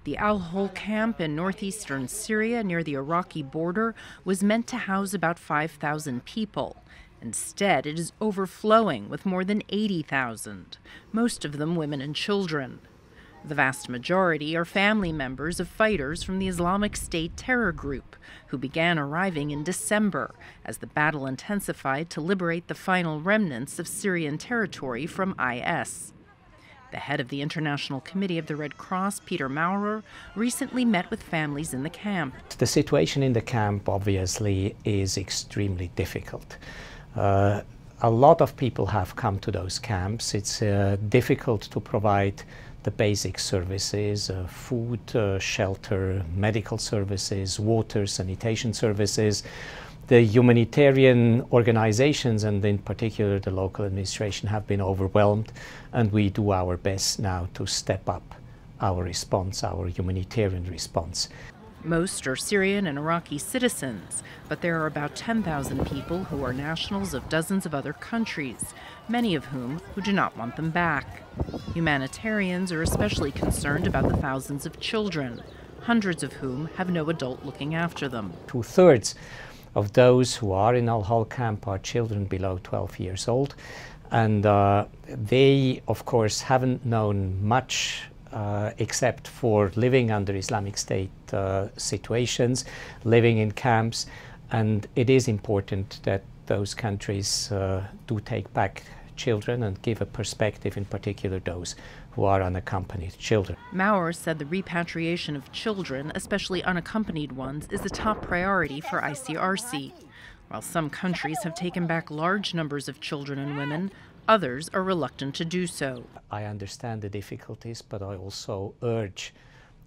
The Al-Hol camp in northeastern Syria near the Iraqi border was meant to house about 5,000 people. Instead, it is overflowing with more than 80,000, most of them women and children. The vast majority are family members of fighters from the Islamic State terror group, who began arriving in December as the battle intensified to liberate the final remnants of Syrian territory from IS. The head of the International Committee of the Red Cross, Peter Maurer, recently met with families in the camp. The situation in the camp, obviously, is extremely difficult. A lot of people have come to those camps. It's difficult to provide the basic services, food, shelter, medical services, water, sanitation services. The humanitarian organizations, and in particular the local administration, have been overwhelmed, and we do our best now to step up our response, our humanitarian response. Most are Syrian and Iraqi citizens, but there are about 10,000 people who are nationals of dozens of other countries, many of whom who do not want them back. Humanitarians are especially concerned about the thousands of children, hundreds of whom have no adult looking after them. 2/3 of those who are in Al-Hol camp are children below 12 years old, and they, of course, haven't known much except for living under Islamic State situations, living in camps, and it is important that those countries do take back children and give a perspective, in particular those who are unaccompanied children. Maurer said the repatriation of children, especially unaccompanied ones, is a top priority for ICRC. While some countries have taken back large numbers of children and women, others are reluctant to do so. I understand the difficulties, but I also urge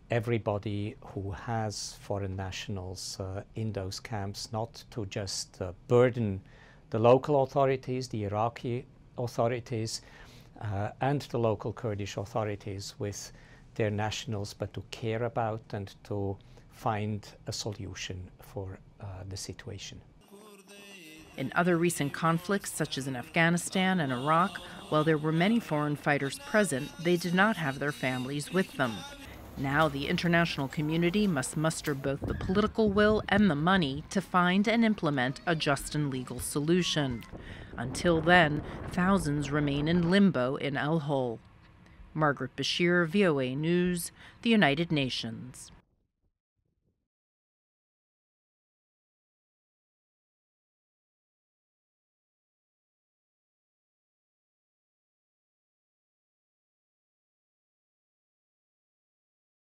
everybody who has foreign nationals in those camps not to just burden the local authorities, the Iraqi authorities, and the local Kurdish authorities with their nationals, but to care about and to find a solution for the situation. In other recent conflicts, such as in Afghanistan and Iraq, while there were many foreign fighters present, they did not have their families with them. Now the international community must muster both the political will and the money to find and implement a just and legal solution. Until then, thousands remain in limbo in Al-Hol. Margaret Besheer, VOA News, the United Nations.